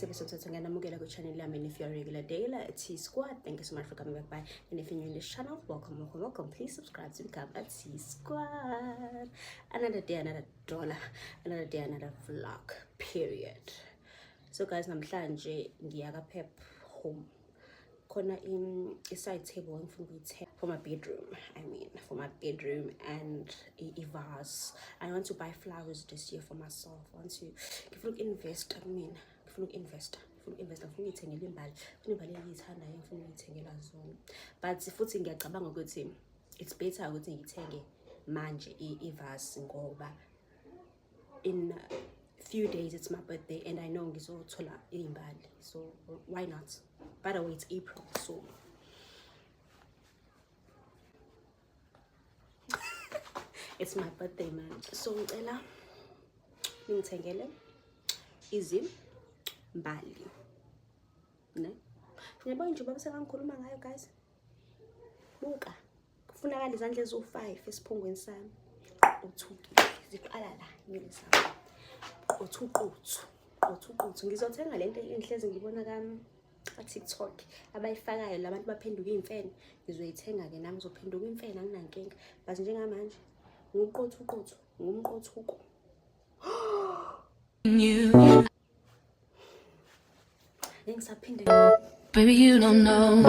episode to channel. And if you're a regular daily, T Squad, thank you so much for coming back by. And if you're new in this channel, welcome. Please subscribe to become a T Squad. Another day, another dollar, another day, another vlog. Period. So guys, namhlanje ngiyaka pep home. Kona a side table for my bedroom. For my bedroom and a vase. I want to buy flowers this year for myself. I want to invest. But futhi ngiyacabanga ukuthi it's better ukuthi ngithenge manje ivase ngoba in few days it's my birthday and I know ngizothola imbali, so why not? By the way, it's April, so it's my birthday, man. So ngicela ngithengele izimbali ne ngiyabona nje baba sekangikhuluma ngayo guys. Buka kufunakala izandla ezo5 esiphongweni sami uthukile ziqala la ngile sami othuquthu ngizothenga lento enhlezi ngibona TikTok abayifakayo labantu baphenduka imfene ngizoyithenga ke nami ngizophenduka imfene anginankinga but njengamanje ngumqothuko ngisaphinde. Baby, you don't know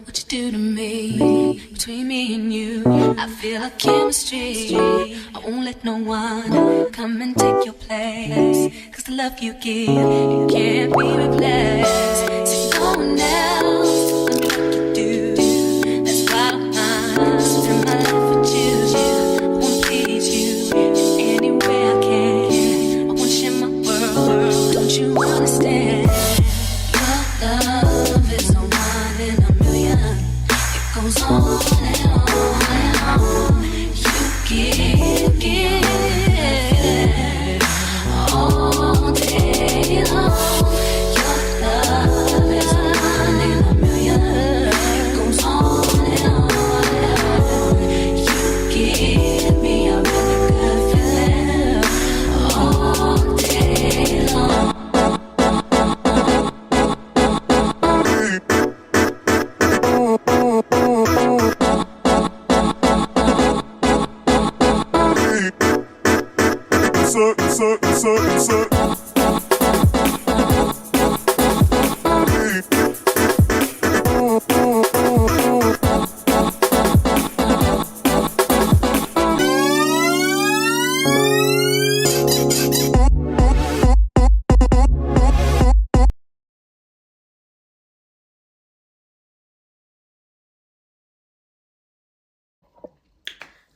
what you do to me. Between me and you, I feel like chemistry. I won't let no one come and take your place. Cause the love you give, it can't be replaced. See no one else to love me like you do. That's why I spend my life with you. I wanna please you in any way I can. I wanna share my world, don't you understand? Love is a one in a million. It goes on and on and on. You give all day long. Your love is a one in a million. It goes on and on and on. You give me a really good feeling all day long.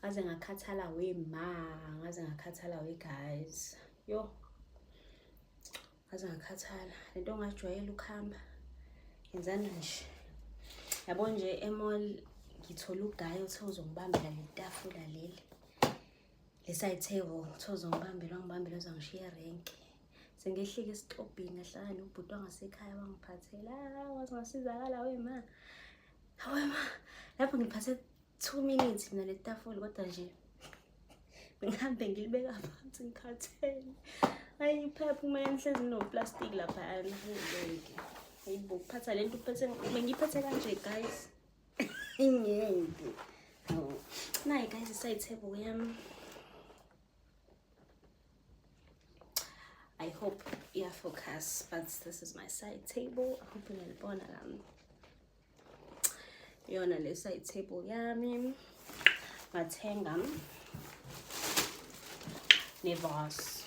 Ngaze ngakhathala ngaze ngakhathala guys. Yo. Ngaze ngakhathala. Lento ongajwayela ukuhamba. Ngenzani nje. Yabo nje emall ngithola ugayi uthe uzongibambela letafula leli. Le side table uthe uzongibambela uzangishiya rank. Sengehlike esitobhini ngahlala nobhuti wangasekhaya wangiphathela. Wazi ngasizakala wema. Awema. Lapho ngiphathe 2 minutes mina letafula kodwa nje ngihambe ngilibeka phansi ngikhathele. Hayi phepha uma enhlezi no plastic lapha ngeke. Hayibo kuphatha lento uphethe ngiphethe kanje guys. Ngeke. Oh. Nayi guys iside table yami. I hope you focus, but this is my side table. I hope unalibona yona le side table yami ngathenga nevase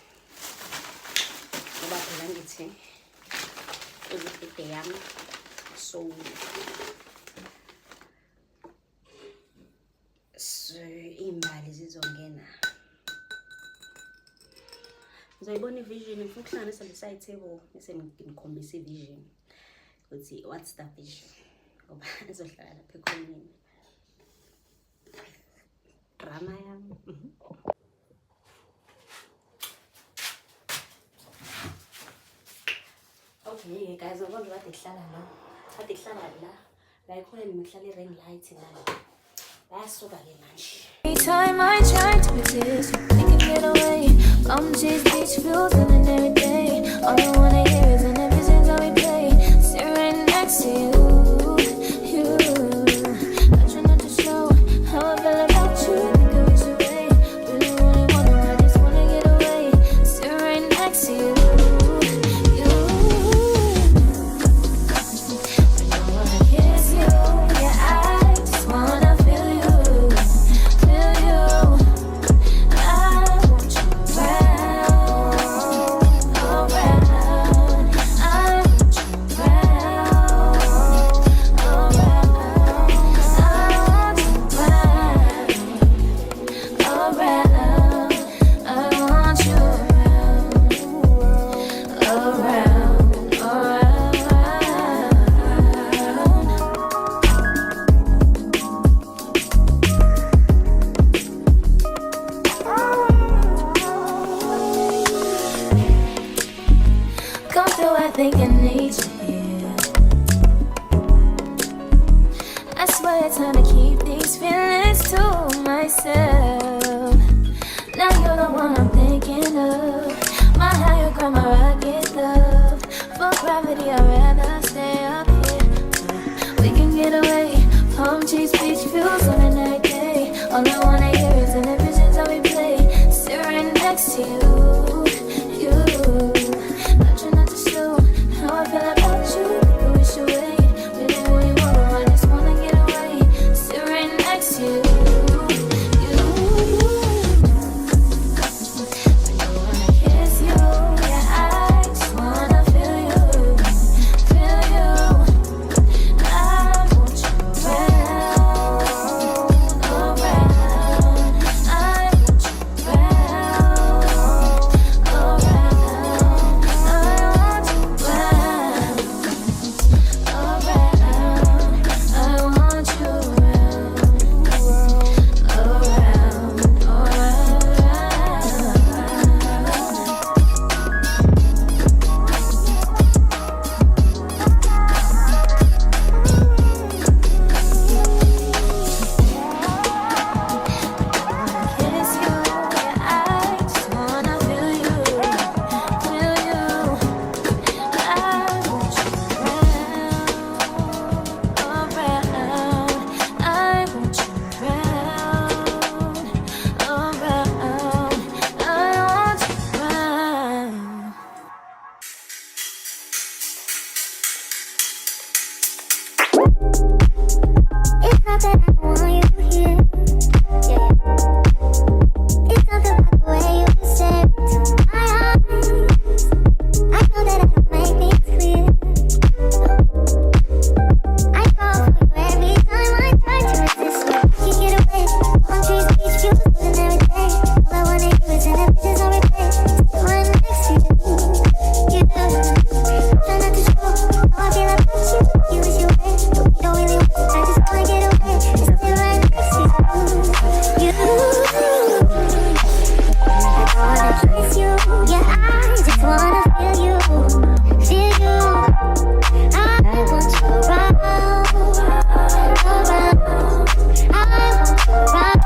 ngoba phela ngithi uzibhede yami so imbali zizongena ngizoyibona ivision ngifuna ukuhlanganisa le side table bese ngikhombisa ivision ukuthi what's the vision ngoba izohlala lapha ekhoneni drama yami. Okay guys, ngibona kade ihlala la ikhoneni ngihlala ring light la bayasuka ke manje. Anytime I try to resist, I can get away. Come chase beach views and every day. All I wanna hear is an every single how we play. Sit right next to you. I try not to show how I feel about you. Think I wish away. Really wanna, I just wanna get away. Sit right next to you. I think I need you here. I swear it's time to keep these feelings to myself. Now you're the one I'm thinking of. My higher ground, my rocket love. For gravity, I'd rather stay up here. We can get away. Palm trees, beach views on a night day. All I wanna hear is in the visions how we play. Sit right next to you. I try not to show how I feel about you. Think I wish away. Really wanna, I just wanna get away. Sit right next to you. I wanna kiss you. Yeah, I just wanna feel you. Feel you. I want you around. I want you It's not that I want you here. Yeah. It's not the way you stare into my eyes. I know that I don't make things clear. I fall for you every time I try to resist you. You get away. Palm trees, beach views, and every day. All I wanna do is in the visions I replay. Still right next to you. You do. Try not to show how I feel about you. You wish you were. You don't really want. I just wanna get away. Still right next to you. You. I wanna kiss you. Yeah, I just wanna feel you. Feel you. I want you around. Around. I want you around.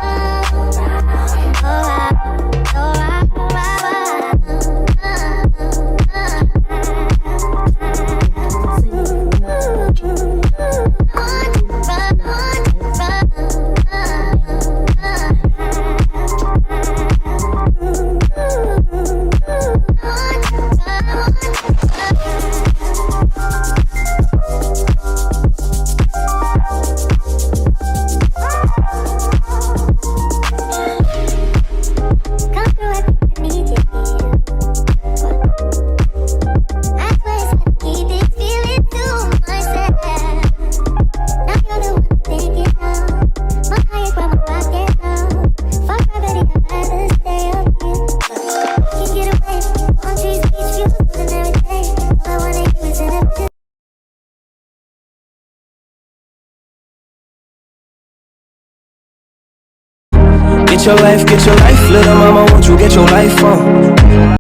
Get your life, little mama, won't you get your life on?